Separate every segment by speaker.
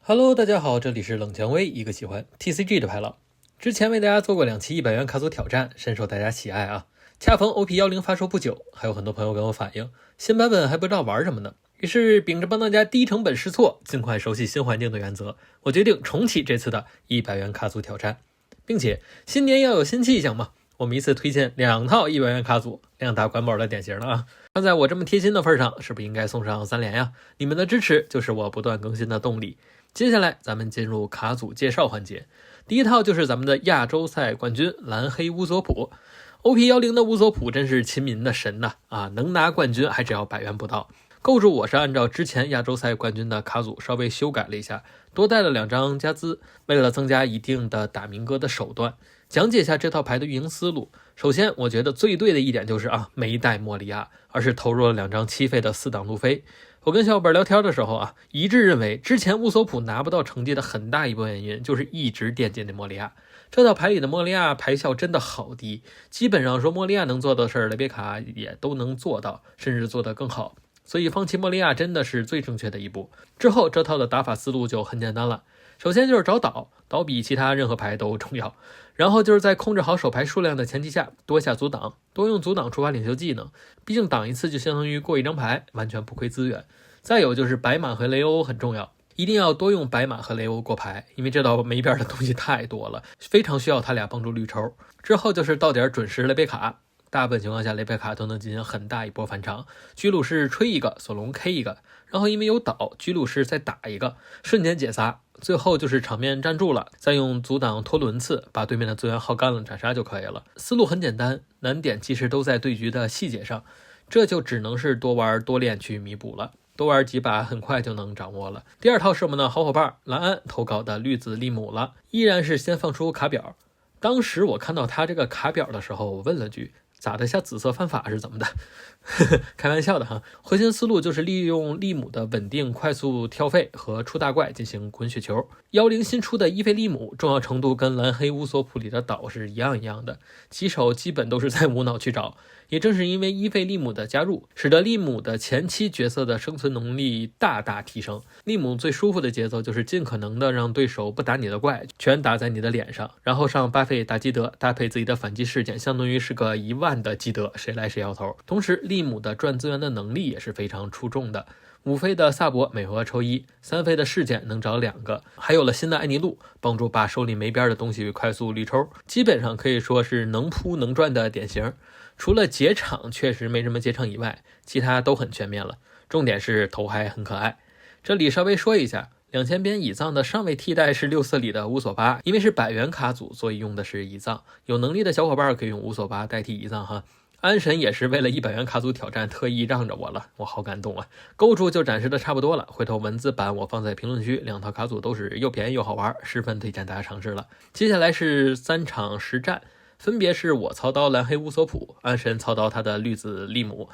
Speaker 1: Hello，大家好，这里是冷蔷薇，一个喜欢 TCG 的牌佬。之前为大家做过2期100元卡组挑战，深受大家喜爱啊。恰逢 OP10 发售不久，还有很多朋友跟我反映新版本还不知道玩什么呢。于是秉着帮大家低成本试错，尽快熟悉新环境的原则，我决定重启这次的100元卡组挑战，并且新年要有新气象嘛，我们一次推荐2套100元卡组，2大管饱的典型了啊。看在我这么贴心的份上，是不是应该送上3连呀？你们的支持就是我不断更新的动力。接下来咱们进入卡组介绍环节，第一套就是咱们的亚洲赛冠军蓝黑乌索普。OP10 的乌索普真是亲民的神呐啊，能拿冠军还只要100元不到。构筑我是按照之前亚洲赛冠军的卡组稍微修改了一下，多带了2张加兹，为了增加一定的打明哥的手段。讲解一下这套牌的运营思路。首先我觉得最对的一点就是没带莫利亚，而是投入了2张7费的4档路飞。我跟小伙伴聊天的时候一致认为之前乌索普拿不到成绩的很大一部分原因就是一直惦记那莫利亚。这套牌里的莫利亚牌效真的好低，基本上说莫利亚能做的事儿，雷贝卡也都能做到，甚至做得更好。所以放弃莫利亚真的是最正确的一步。之后这套的打法思路就很简单了，首先就是找岛比其他任何牌都重要，然后就是在控制好手牌数量的前提下多下阻挡，多用阻挡触发领袖技能，毕竟挡一次就相当于过一张牌，完全不亏资源。再有就是白马和雷欧很重要，一定要多用白马和雷欧过牌，因为这道没边的东西太多了，非常需要他俩帮助绿筹。之后就是到点准时雷贝卡，大部分情况下雷贝卡都能进行很大一波返场，居鲁士吹一个，索隆 K 一个，然后因为有岛，居鲁士再打一个，瞬间解撒。最后就是场面站住了，再用阻挡拖轮次把对面的资源耗干了斩杀就可以了。思路很简单，难点其实都在对局的细节上，这就只能是多玩多练去弥补了，多玩几把很快就能掌握了。第二套是我们的好伙伴蓝安投稿的绿子利姆了，依然是先放出卡表。当时我看到他这个卡表的时候，我问了句咋的，下紫色犯法是怎么的？开玩笑的哈。核心思路就是利用利姆的稳定快速跳费和出大怪进行滚雪球。10新出的伊费利姆重要程度跟蓝黑乌索普里的岛是一样的，棋手基本都是在无脑去找。也正是因为伊费利姆的加入，使得利姆的前期角色的生存能力大大提升。利姆最舒服的节奏就是尽可能的让对手不打你的怪，全打在你的脸上，然后上8费打基德，搭配自己的反击事件，相当于是个1万的基德，谁来谁摇头。同时利姆的赚资源的能力也是非常出众的，5费的萨博每回合抽1，3费的事件能找2个，还有了新的艾尼路，帮助把手里没边的东西快速绿抽，基本上可以说是能扑能赚的典型。除了解场确实没什么解场以外，其他都很全面了，重点是头还很可爱。这里稍微说一下，2000边乙藏的上位替代是6色里的乌索巴，因为是100元卡组，所以用的是乙藏，有能力的小伙伴可以用乌索巴代替乙藏哈。安神也是为了100元卡组挑战特意让着我了，我好感动啊。构筑就展示的差不多了，回头文字版我放在评论区，2套卡组都是又便宜又好玩，十分推荐大家尝试了。接下来是3场实战，分别是我操刀蓝黑乌索普，安神操刀他的绿子利姆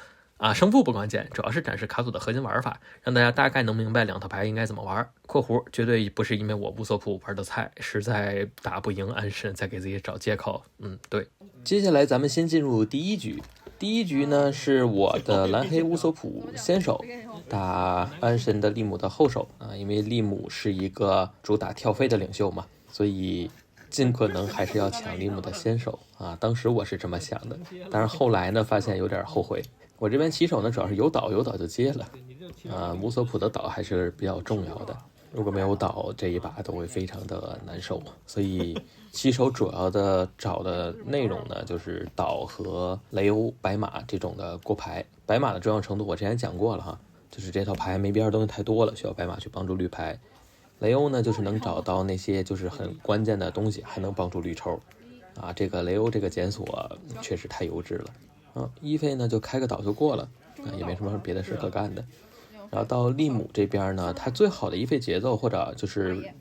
Speaker 1: 胜负不关键，主要是展示卡组的核心玩法，让大家大概能明白2套牌应该怎么玩。括弧绝对不是因为我乌索普玩的菜，实在打不赢安神再给自己找借口。对。接下来咱们先进入第一局。第一局呢是我的蓝黑乌索普先手打安神的利姆的后手因为利姆是一个主打跳飞的领袖嘛，所以尽可能还是要抢利姆的先手当时我是这么想的，但是后来呢发现有点后悔。我这边棋手呢主要是有岛就接了乌索普的岛还是比较重要的，如果没有岛这一把都会非常的难受，所以棋手主要的找的内容呢就是岛和雷欧白马这种的过牌。白马的重要程度我之前讲过了哈，就是这套牌没边的东西太多了，需要白马去帮助绿牌。雷欧呢就是能找到那些就是很关键的东西，还能帮助绿抽这个雷欧这个检索确实太幼稚了一费呢就开个岛就过了也没什么别的事可干的。然后到利姆这边呢，它最好的一费节奏或者就是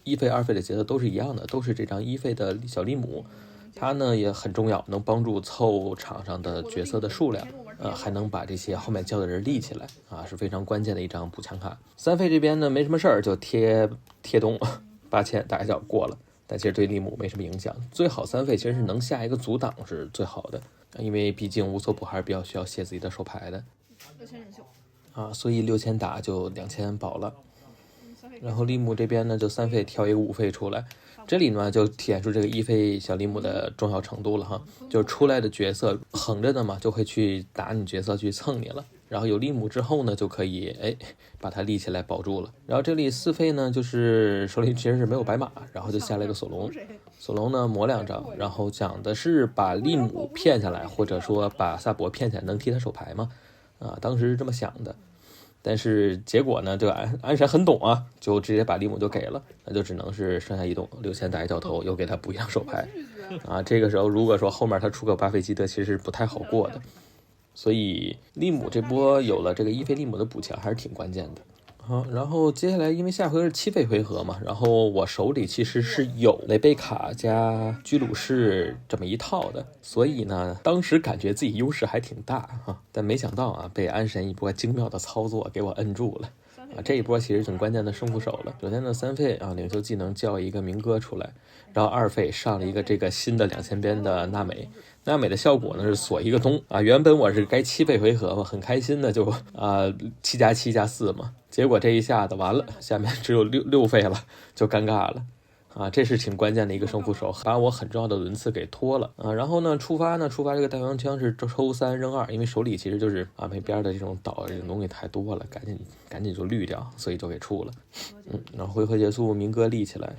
Speaker 1: 1费2费的节奏都是一样的，都是这张1费的小利姆，它呢也很重要，能帮助凑场上的角色的数量还能把这些后面叫的人立起来是非常关键的一张补强卡。3费这边呢没什么事儿，就贴东8000打一脚过了，但其实对利姆没什么影响。最好3费其实是能下一个阻挡是最好的，因为毕竟乌索普还是比较需要卸自己的手牌的。所以6000打就2000保了。然后利姆这边呢就3费跳一个5费出来，这里呢就体现出这个1费小利姆的重要程度了哈，就是出来的角色横着的嘛，就会去打你角色去蹭你了。然后有利姆之后呢，就可以把它立起来保住了。然后这里4费呢，就是手里其实是没有白马，然后就下来个索隆。索隆呢磨2张，然后讲的是把利姆骗下来，或者说把萨博骗下来，能替他手牌吗？当时是这么想的。但是结果呢，就安神很懂啊，就直接把利姆就给了，那就只能是剩下移动6000打一角头，又给他补一张手牌这个时候如果说后面他出个8费基德，其实是不太好过的。所以利姆这波有了这个1费利姆的补强还是挺关键的。然后接下来因为下回是7费回合嘛，然后我手里其实是有雷贝卡加居鲁士这么一套的，所以呢当时感觉自己优势还挺大但没想到被安神一波精妙的操作给我摁住了这一波其实挺关键的胜负手了。首先呢3费领袖技能叫一个明哥出来，然后2费上了一个这个新的2000边的娜美。娜美的效果呢是锁一个东原本我是该7费回合嘛，很开心的就7+7+4嘛，结果这一下子完了，下面只有6费了，就尴尬了这是挺关键的一个胜负手，把我很重要的轮次给拖了然后呢触发这个大阳枪是抽3扔2，因为手里其实就是没边的这种岛这种东西太多了，赶紧就滤掉，所以就给出了然后回合结束，明哥立起来，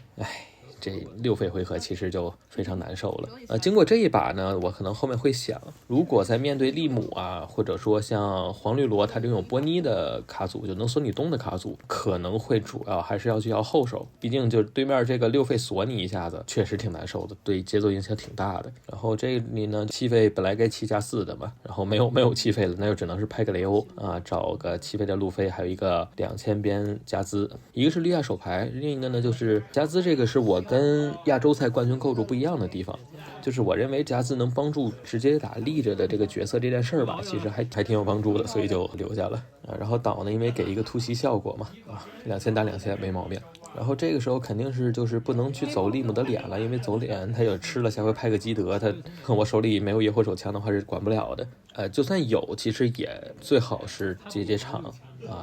Speaker 1: 这6费回合其实就非常难受了经过这一把呢，我可能后面会想，如果在面对利姆或者说像黄绿罗他这种波尼的卡组，就能锁你东的卡组，可能会主要还是要去要后手，毕竟就对面这个6费锁你一下子确实挺难受的，对节奏影响挺大的。然后这里呢7费本来该7+4的嘛，然后没有7费了，那就只能是拍个雷欧找个7费的路飞，还有一个2000边加兹，一个是利亚手牌，另一个呢就是加兹，这个是我跟亚洲赛冠军构筑不一样的地方，就是我认为加兹能帮助直接打立着的这个角色这件事儿吧，其实还挺有帮助的，所以就留下了然后岛呢因为给一个突袭效果嘛2000打2000没毛病。然后这个时候肯定是就是不能去走利姆的脸了，因为走脸他有吃了，下回拍个基德，我手里没有野火手枪的话是管不了的就算有其实也最好是接场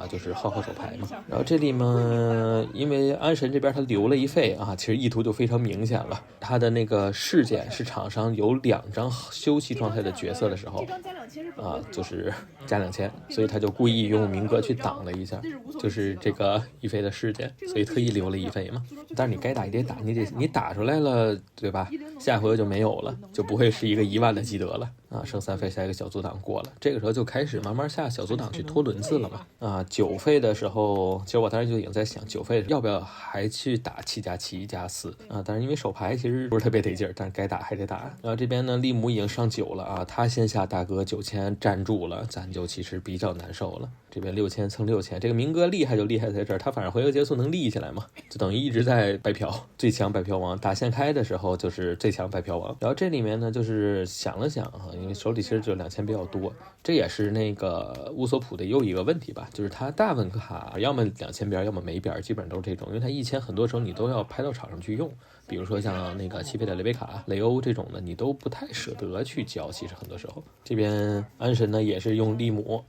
Speaker 1: 就是耗手牌嘛。然后这里嘛，因为安神这边他留了1费其实意图就非常明显了，他的那个事件是场上有2张休息状态的角色的时候就是加2000，所以他就故意用明哥去挡了一下，就是这个1费的事件，所以特意留了1费嘛。但是你该打你得打，你打出来了对吧，下回就没有了，就不会是一个1万的基德了剩3费下一个小阻挡过了，这个时候就开始慢慢下小阻挡去拖轮次了嘛9费的时候，其实我当时就已经在想9费要不要还去打7+7+4但是因为手牌其实不是特别得劲儿，但是该打还得打。然后这边呢利姆已经上9了他先下大哥9000站住了，咱就其实比较难受了。这边6000蹭6000，这个明哥厉害就厉害在这儿，他反正回合结束能立起来嘛，就等于一直在白嫖，最强白嫖王，打线开的时候就是最强白嫖王。然后这里面呢就是想了想因为手里其实就2000比较多，这也是那个乌索普的又一个问题吧，就是他大部分卡要么2000边要么没边，基本上都是这种，因为他1000很多时候你都要拍到场上去用，比如说像那个7费的雷贝卡、雷欧这种的，你都不太舍得去交，其实很多时候。这边安神呢也是用利姆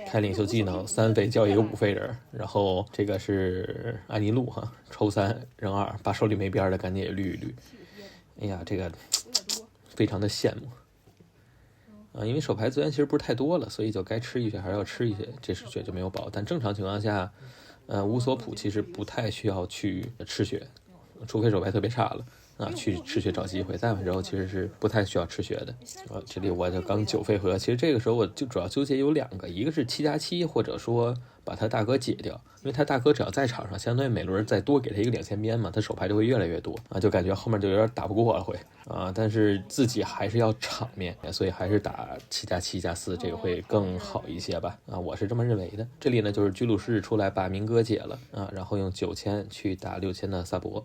Speaker 1: 开领袖技能3费叫一个5费人，然后这个是安妮路抽3扔2，把手里没边的赶紧也绿一绿。哎呀，这个非常的羡慕因为手牌资源其实不是太多了，所以就该吃一些还是要吃一些，这是血就没有保。但正常情况下乌索普其实不太需要去吃血，除非手牌特别差了去吃血找机会，大部分时候其实是不太需要吃血的这里我就刚9费回合，其实这个时候我就主要纠结有2个，一个是7+7，或者说把他大哥解掉，因为他大哥只要在场上，相当于每轮再多给他一个2000边嘛，他手牌就会越来越多就感觉后面就有点打不过了会但是自己还是要场面，所以还是打7+7+4这个会更好一些吧我是这么认为的。这里呢就是居鲁士出来把明哥解了然后用9000去打6000的萨博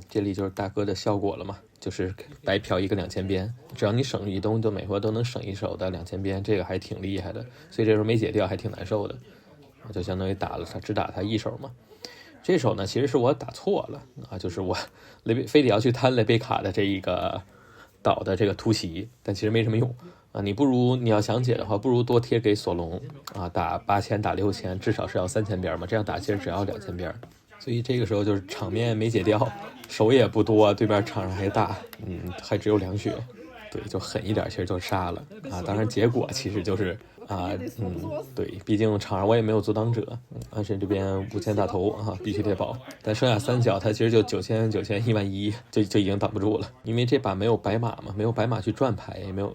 Speaker 1: 这里就是大哥的效果了嘛，就是白嫖一个2000边，只要你省移动就每回都能省一手的2000边，这个还挺厉害的，所以这时候没解掉还挺难受的就相当于打了他只打他一手嘛。这手呢其实是我打错了就是我非得要去贪雷贝卡的这一个岛的这个突袭，但其实没什么用你要想解的话，不如多贴给索隆打8000打6000，至少是要3000边嘛，这样打其实只要2000边所以这个时候就是场面没解掉，手也不多，对面场上还大，还只有2血，对，就狠一点其实就杀了啊。当然结果其实就是对，毕竟场上我也没有阻挡者，安神这边5000大头啊，必须得保，但剩下3角他其实就9000、9000、11000就已经挡不住了，因为这把没有白马嘛，没有白马去转牌，也没有，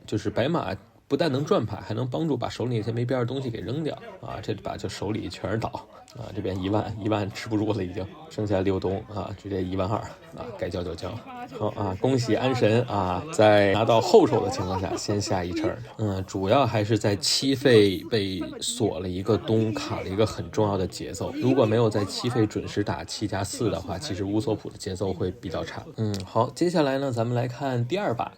Speaker 1: 就是白马不但能转牌，还能帮助把手里那些没边的东西给扔掉啊！这把就手里全是倒啊！这边1万吃不住了，已经剩下6东啊，直接12000啊，该交就交。好啊，恭喜安神啊，在拿到后手的情况下先下一城。主要还是在7费被锁了一个东，卡了一个很重要的节奏。如果没有在7费准时打7+4的话，其实乌索普的节奏会比较差。好，接下来呢，咱们来看第2把。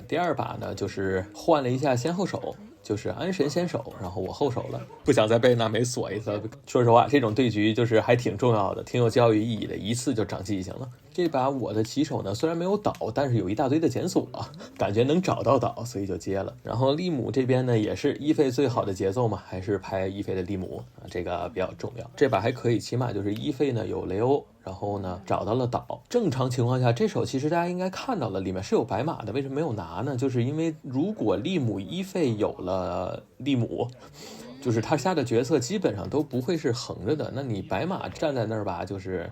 Speaker 1: 第2把呢，就是换了一下先后手，就是安神先手，然后我后手了，不想再被那枚锁一次。说实话，这种对局就是还挺重要的，挺有教育意义的，一次就长记性了。这把我的棋手呢，虽然没有倒，但是有一大堆的检索，感觉能找到倒，所以就接了。然后利姆这边呢，也是1费最好的节奏嘛，还是拍1费的利姆啊，这个比较重要。这把还可以，起码就是1费呢有雷欧。然后呢，找到了岛。正常情况下，这手其实大家应该看到了，里面是有白马的。为什么没有拿呢？就是因为如果利姆1费有了利姆，就是他下的决策基本上都不会是横着的。那你白马站在那儿吧，就是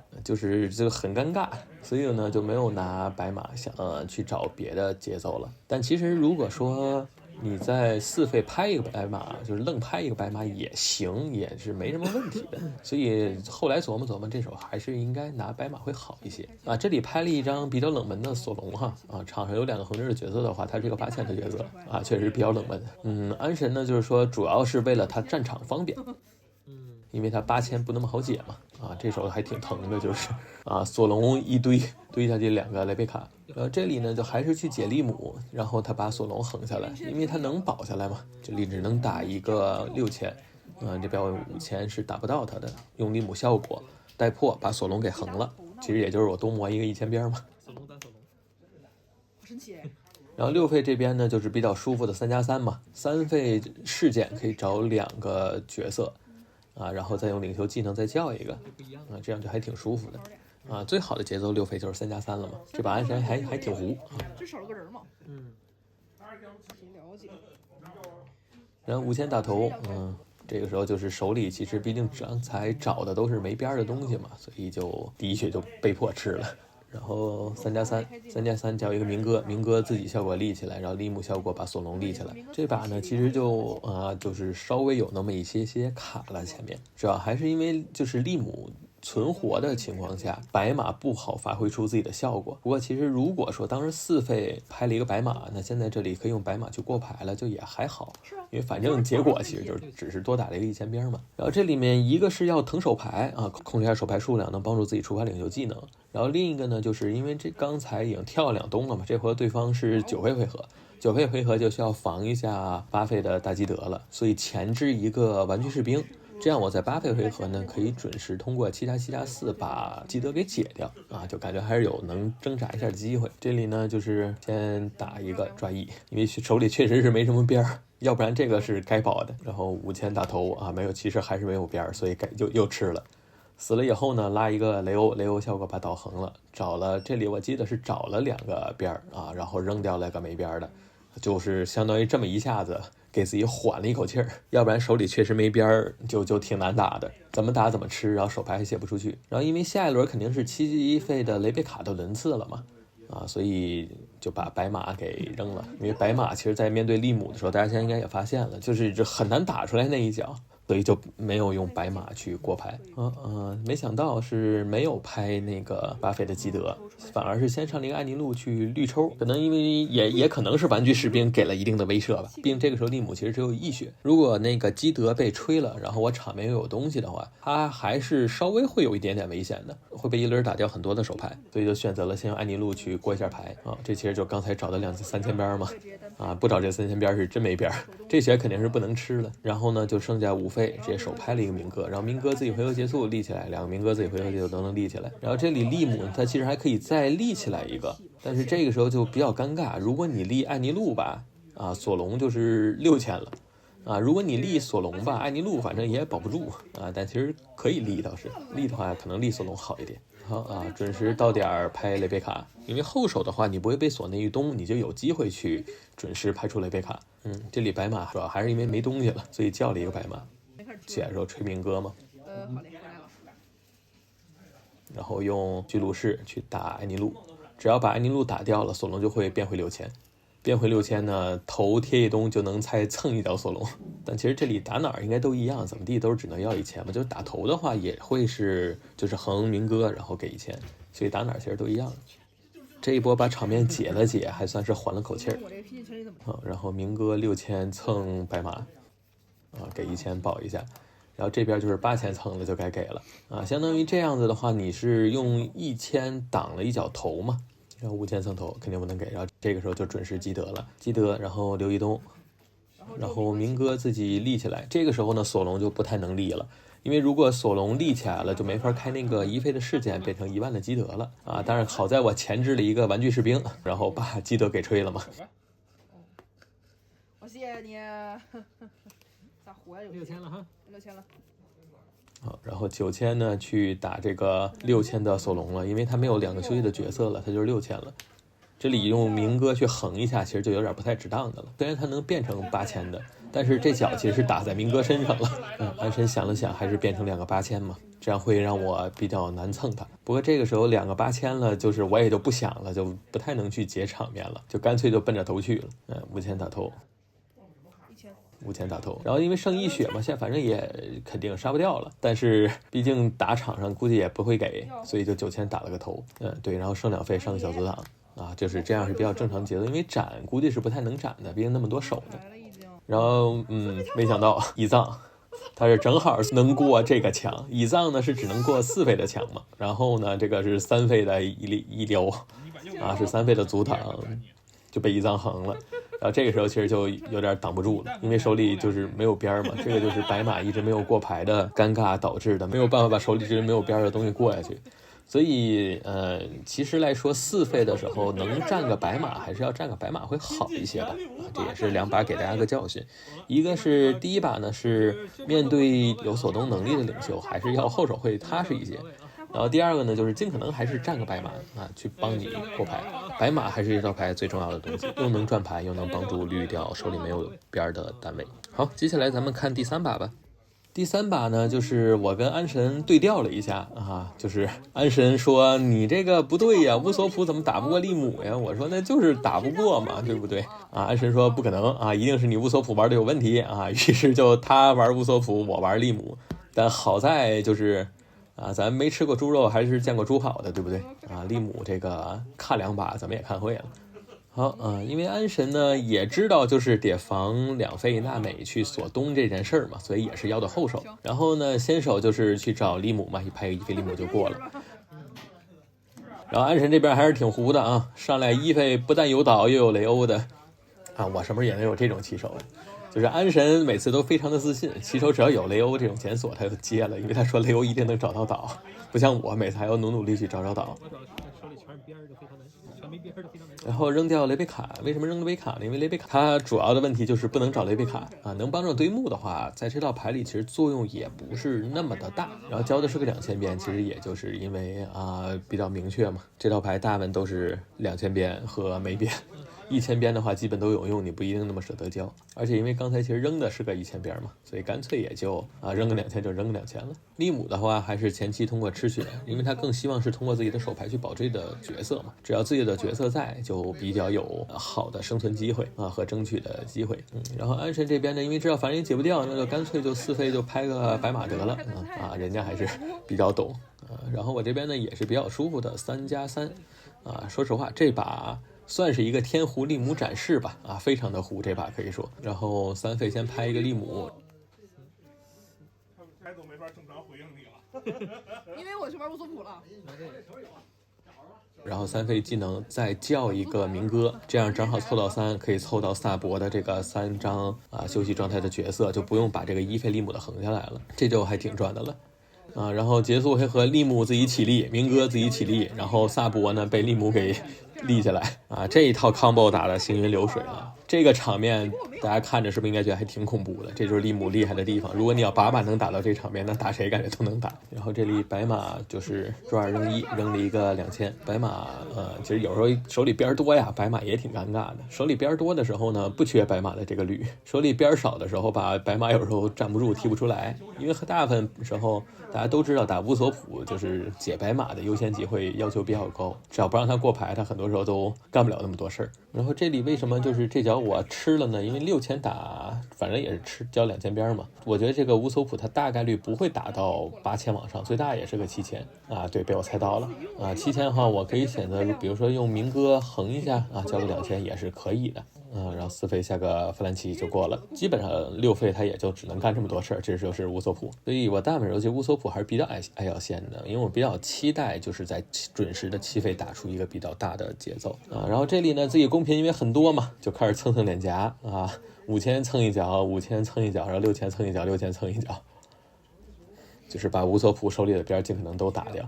Speaker 1: 很尴尬。所以呢，就没有拿白马想去找别的节奏了。但其实如果说你在4费拍一个白马，就是愣拍一个白马也行，也是没什么问题的。所以后来琢磨琢磨，这手还是应该拿白马会好一些啊。这里拍了一张比较冷门的索隆哈啊，场上有2个横置的角色的话，他是个8000的角色啊，确实比较冷门。安神呢，就是说主要是为了他战场方便。因为他8000不那么好解嘛，这手还挺疼的，就是索隆一堆下去2个雷贝卡，这里呢就还是去解利姆，然后他把索隆横下来，因为他能保下来嘛，这里只能打一个6000，这边5000是打不到他的，用利姆效果带破把索隆给横了，其实也就是我多磨一个1000边嘛。索隆单索隆，好神奇。然后6费这边呢就是比较舒服的3+3嘛，3费事件可以找2个角色。然后再用领袖技能再叫一个，这样就还挺舒服的，最好的节奏6费就是3+3了嘛。这把安神还挺糊，
Speaker 2: 就少了个人嘛。
Speaker 1: 了解。然后5000打头，这个时候就是手里其实毕竟刚才找的都是没边的东西嘛，所以就第1血就被迫吃了。然后3+3叫一个明哥自己效果立起来，然后利姆效果把索隆立起来。这把呢其实就是稍微有那么一些卡了前面，主要还是因为就是利姆存活的情况下，白马不好发挥出自己的效果。不过其实如果说当时4费拍了一个白马，那现在这里可以用白马去过牌了，就也还好，因为反正结果其实就只是多打了一个1000边嘛。然后这里面一个是要腾手牌控制一下手牌数量，能帮助自己触发领袖技能。然后另一个呢，就是因为这刚才已经跳2东了嘛，这回对方是9费回合，9费回合就需要防一下8费的大基德了，所以前置一个玩具士兵。这样我在8费回合呢，可以准时通过7+7+4把基德给解掉就感觉还是有能挣扎一下的机会。这里呢就是先打一个转移，因为手里确实是没什么边儿，要不然这个是该保的。然后5000打头没有，其实还是没有边儿，所以又吃了。死了以后呢，拉一个雷欧效果把倒横了，找了这里我记得是找了2个边儿然后扔掉了个没边的，就是相当于这么一下子给自己缓了一口气儿，要不然手里确实没边儿就挺难打的，怎么打怎么吃，然后手牌还写不出去。然后因为下一轮肯定是7费的雷贝卡的轮次了嘛，所以就把白马给扔了。因为白马其实在面对利姆的时候，大家现在应该也发现了，就是这很难打出来那一脚，所以就没有用白马去过牌。没想到是没有拍那个巴菲的基德，反而是先上了一个艾尼路去绿抽，可能因为也可能是玩具士兵给了一定的威慑吧。毕竟这个时候利姆其实只有1血，如果那个基德被吹了，然后我场面又有东西的话，他还是稍微会有一点点危险的，会被一轮打掉很多的手牌，所以就选择了先用艾尼路去过一下牌这其实就刚才找的3000边嘛，不找这3000边是真没边，这血肯定是不能吃了。然后呢就剩下5费，直接手拍了一个明哥，然后明哥自己回合结束立起来，2个明哥自己回合结束都能立起来。然后这里利姆他其实还可以再立起来一个，但是这个时候就比较尴尬，如果你立艾尼路吧索隆就是6000了啊。如果你立索隆吧，艾尼路反正也保不住啊，但其实可以立，倒是立的话可能立索隆好一点。好啊，准时到点拍雷贝卡，因为后手的话你不会被锁内御东，你就有机会去准时拍出雷贝卡。这里白马主要还是因为没东西了，所以叫了一个白马。起来的时候吹民歌嘛。
Speaker 2: 好嘞，回来了。
Speaker 1: 然后用巨鹿士去打艾尼路，只要把艾尼路打掉了，索隆就会变回6000。变回6000呢，头贴一东就能再蹭一脚索隆。但其实这里打哪儿应该都一样，怎么地都是只能要1000嘛。就是打头的话也会是就是横民歌，然后给1000，所以打哪儿其实都一样。这一波把场面解了解，还算是缓了口气儿。然后民歌6000蹭白马，给1000保一下。然后这边就是8000蹭了，就该给了啊，相当于这样子的话，你是用1000挡了一脚头嘛，然后5000蹭头肯定不能给，然后这个时候就准时积德了，积德，然后刘一东，然后明哥自己立起来，这个时候呢，索隆就不太能立了，因为如果索隆立起来了，就没法开那个一费的事件，变成1万的积德了啊。但是好在我前置了一个玩具士兵，然后把积德给吹了嘛。
Speaker 2: 我谢谢你。咋活呀？6000了哈，6000了。
Speaker 1: 好，然后9000呢去打这个6000的索隆了，因为他没有2个休息的角色了，他就是6000了。这里用明哥去横一下，其实就有点不太值当的了。虽然他能变成8000的，但是这脚其实是打在明哥身上了。安神想了想，还是变成2个8000嘛，这样会让我比较难蹭他。不过这个时候2个8000了，就是我也就不想了，就不太能去解场面了，就干脆就奔着头去了。5000打头。5000打头，然后因为剩1血嘛，现在反正也肯定杀不掉了，但是毕竟打场上估计也不会给，所以就9000打了个头。对，然后剩2费上个小阻挡啊，就是这样是比较正常节奏，因为斩估计是不太能斩的，毕竟那么多手呢。然后没想到乙藏他是正好能过这个墙，乙藏呢是只能过4费的墙嘛，然后呢这个是3费的一溜啊，是3费的阻挡，就被乙藏横了。然后这个时候其实就有点挡不住了，因为手里就是没有边嘛，这个就是白马一直没有过牌的尴尬导致的，没有办法把手里这没有边的东西过下去。所以其实来说4费的时候能占个白马还是要占个白马会好一些吧。这也是2把给大家个教训，一个是第一把呢是面对有锁东能力的领袖，还是要后手会踏实一些。然后第二个呢，就是尽可能还是占个白马啊，去帮你过牌。白马还是这套牌最重要的东西，又能赚牌，又能帮助滤掉手里没有边的单位。好，接下来咱们看第3把吧。第3把呢，就是我跟安神对调了一下啊，就是安神说你这个不对呀，乌索普怎么打不过利姆呀？我说那就是打不过嘛，对不对啊？安神说不可能啊，一定是你乌索普玩的有问题啊。于是就他玩乌索普，我玩利姆，但好在就是咱没吃过猪肉，还是见过猪跑的，对不对啊？利姆这个看2把，咱们也看会了。好因为安神呢也知道就是得防2费娜美去锁东这件事儿嘛，所以也是要的后手。然后呢，先手就是去找利姆嘛，一拍1费利姆就过了。然后安神这边还是挺糊的啊，上来1费不但有岛又有雷欧的啊，我什么时候也能有这种棋手呀？就是安神每次都非常的自信，棋手只要有雷欧这种检索他就接了，因为他说雷欧一定能找到岛，不像我每次还要努力去找岛。然后扔掉雷贝卡，为什么扔雷贝卡呢？因为雷贝卡它主要的问题就是不能找雷贝卡啊，能帮助堆木的话，在这套牌里其实作用也不是那么的大。然后交的是个2000边，其实也就是因为比较明确嘛，这套牌大部分都是2000边和没边。1000边的话基本都有用，你不一定那么舍得交，而且因为刚才其实扔的是个1000边嘛，所以干脆也就扔个2000就扔个2000了。利姆的话还是前期通过吃血，因为他更希望是通过自己的手牌去保这的角色嘛，只要自己的角色在，就比较有好的生存机会和争取的机会。然后安神这边呢，因为知道反正也解不掉，那就干脆就4费就拍个白马得了人家还是比较懂然后我这边呢也是比较舒服的3+3说实话这把算是一个天胡利姆展示吧非常的胡这把可以说。然后3费先拍一个利姆，
Speaker 3: 开都没法正常回应你了，
Speaker 2: 因为我去玩乌索普了。
Speaker 1: 然后3费技能再叫一个明哥，这样正好凑到3，可以凑到萨博的这个3张休息状态的角色，就不用把这个1费利姆的横下来了，这就还挺赚的了。然后结束回合，利姆自己起立，明哥自己起立，然后萨博呢被利姆给立起来这一套 combo 打的行云流水这个场面大家看着是不是应该觉得还挺恐怖的？这就是利姆厉害的地方。如果你要把把能打到这场面，那打谁感觉都能打。然后这里白马就是抓二扔一，扔了一个2000。白马其实有时候手里边多呀，白马也挺尴尬的。手里边多的时候呢，不缺白马的这个驴；手里边少的时候吧，白马有时候站不住，踢不出来。因为大部分时候大家都知道打乌索普就是解白马的优先级会要求比较高，只要不让他过牌，他很多时候都干不了那么多事儿。然后这里为什么就是这脚我吃了呢？因为6000打，反正也是吃交2000边嘛。我觉得这个乌索普它大概率不会打到8000往上，最大也是个7000啊。对，被我猜到了啊。7000的话，我可以选择，比如说用明哥横一下啊，交个2000也是可以的。然后4费下个弗兰奇就过了，基本上6费他也就只能干这么多事儿，这就是乌索普。所以我大部分游戏乌索普还是比较爱要线的，因为我比较期待就是在准时的7费打出一个比较大的节奏啊。然后这里呢自己公屏因为很多嘛，就开始蹭脸颊啊，5000蹭一脚，5000蹭一脚，然后6000蹭一脚，6000蹭一脚，就是把乌索普手里的边尽可能都打掉。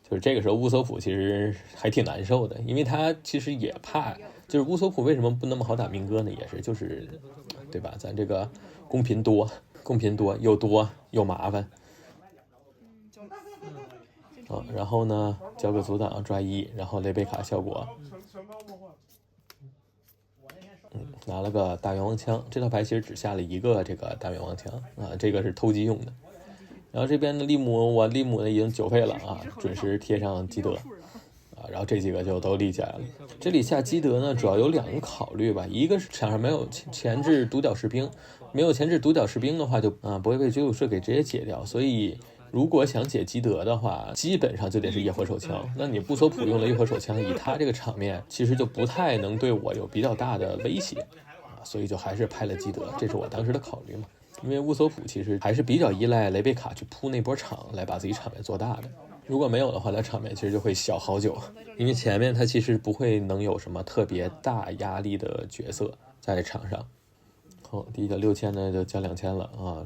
Speaker 1: 就是这个时候乌索普其实还挺难受的，因为他其实也怕。就是乌索普为什么不那么好打明哥呢？也是就是对吧，咱这个公屏多又麻烦然后呢交个阻挡抓1，然后雷贝卡效果拿了个大元王枪。这套牌其实只下了一个这个大元王枪啊，这个是偷鸡用的。然后这边的利姆呢已经9费了啊，准时贴上基德然后这几个就都立起来了。这里下基德呢，主要有2个考虑吧，一个是场上没有前置独角士兵，没有前置独角士兵的话就不会被追捕士给直接解掉，所以如果想解基德的话，基本上就得是夜火手枪。那你乌索普用了夜火手枪，以他这个场面，其实就不太能对我有比较大的威胁所以就还是拍了基德，这是我当时的考虑嘛。因为乌索普其实还是比较依赖雷贝卡去铺那波场来把自己场面做大的。如果没有的话，他场面其实就会小好久，因为前面他其实不会能有什么特别大压力的角色在场上。好，第一脚6000呢就交2000了啊，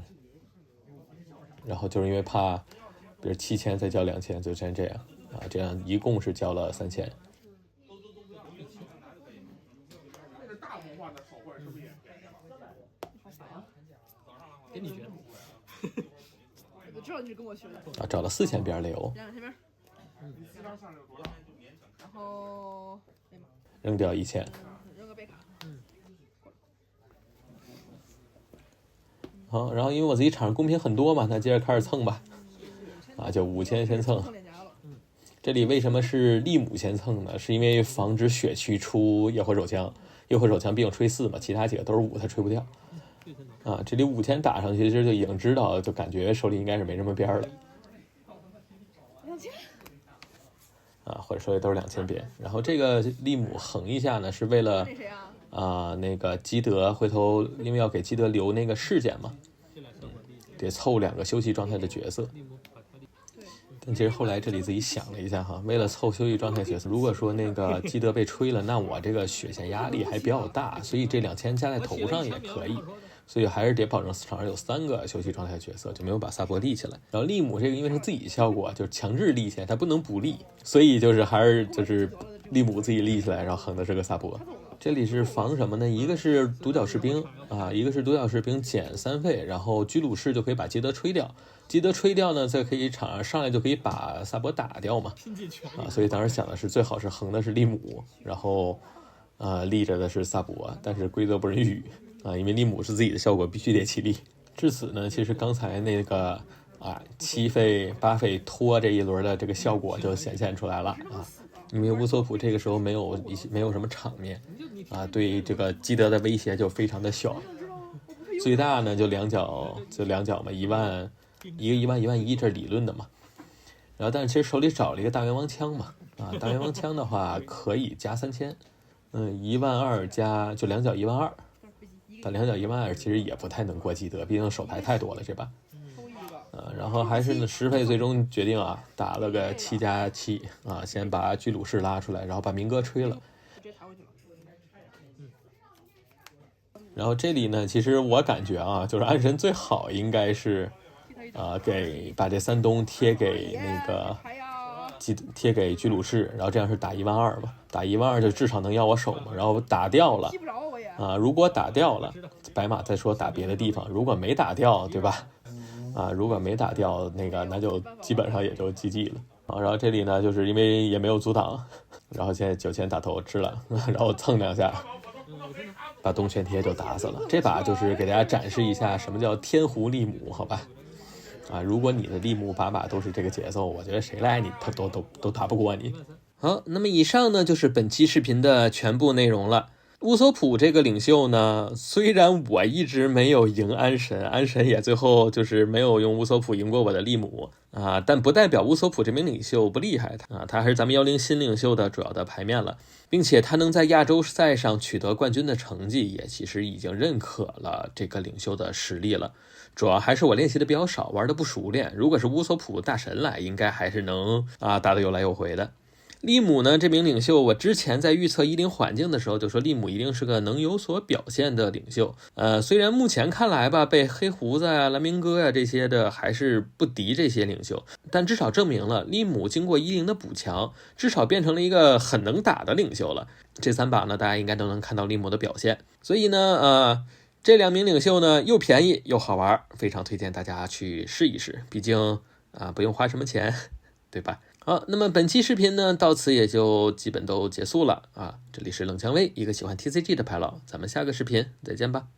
Speaker 1: 然后就是因为怕，比如7000再交2000，就先这样啊，这样一共是交了3000。
Speaker 2: 跟你学的。我知道你是跟我学的。
Speaker 1: 找了4000边雷欧。
Speaker 2: 然后
Speaker 1: 扔掉1000。
Speaker 2: 扔个贝卡。
Speaker 1: 好，然后因为我自己场上公屏很多嘛，那接着开始蹭吧。就5000先蹭。这里为什么是利姆先蹭呢？是因为防止血区出夜火手枪，夜火手枪毕竟吹4嘛，其他几个都是5，他吹不掉。这里5000打上去，其实就已经知道，就感觉手里应该是没什么边了。或者说都是2000边。然后这个利姆横一下呢，是为了那个基德回头，因为要给基德留那个事件嘛，得凑2个休息状态的角色。但其实后来这里自己想了一下哈，为了凑休息状态角色，如果说那个基德被吹了，那我这个血线压力还比较大，所以这2000加在头上也可以。所以还是得保证场上有3个休息状态角色，就没有把萨博立起来。然后利姆这个因为是自己效果，就是强制立起来，他不能不立，所以就是还是就是利姆自己立起来，然后横的是个萨博。这里是防什么呢？一个是独角士兵一个是独角士兵减3费，然后居鲁士就可以把基德吹掉。基德吹掉呢，再可以场上上来就可以把萨博打掉嘛。所以当时想的是最好是横的是利姆，然后立着的是萨博，但是规则不允许。因为利姆是自己的效果，必须得起立。至此呢，其实刚才那个7费8费拖这一轮的这个效果就显现出来了因为乌索普这个时候没有什么场面对这个基德的威胁就非常的小，最大呢就两脚嘛，1万1万1，这是理论的嘛。然后但是其实手里找了一个大元王枪嘛大元王枪的话可以加3000，1万2加就2脚1万2。打2脚1万2其实也不太能过基德，毕竟手牌太多了这把。然后还是呢10费最终决定打了个7加7先把居鲁士拉出来，然后把明哥吹了。然后这里呢，其实我感觉就是暗神最好应该是把这3东贴给那个贴给居鲁士，然后这样是打1万2吧，打1万2就至少能要我手嘛，然后打掉了啊，如果打掉了，白马再说打别的地方，如果没打掉，对吧？啊，如果没打掉那就基本上也就 GG 了啊。然后这里呢，就是因为也没有阻挡，然后现在9千打头吃了，然后蹭2下，把东玄铁就打死了。这把就是给大家展示一下什么叫天胡利姆，好吧？啊，如果你的利姆把都是这个节奏，我觉得谁来你他都打不过你。好，那么以上呢就是本期视频的全部内容了。乌索普这个领袖呢，虽然我一直没有赢安神，安神也最后就是没有用乌索普赢过我的利姆啊，但不代表乌索普这名领袖不厉害啊，他还是咱们10新领袖的主要的牌面了，并且他能在亚洲赛上取得冠军的成绩，也其实已经认可了这个领袖的实力了。主要还是我练习的比较少，玩的不熟练，如果是乌索普大神来，应该还是能打得有来有回的。利姆呢，这名领袖，我之前在预测10环境的时候就说利姆一定是个能有所表现的领袖。虽然目前看来吧，被黑胡子呀、蓝明哥呀这些的还是不敌这些领袖，但至少证明了利姆经过10的补强，至少变成了一个很能打的领袖了。这3把呢，大家应该都能看到利姆的表现。所以呢，这2名领袖呢，又便宜又好玩，非常推荐大家去试一试。毕竟不用花什么钱，对吧？好，那么本期视频呢，到此也就基本都结束了啊。这里是冷蔷薇，一个喜欢 TCG 的牌佬，咱们下个视频再见吧。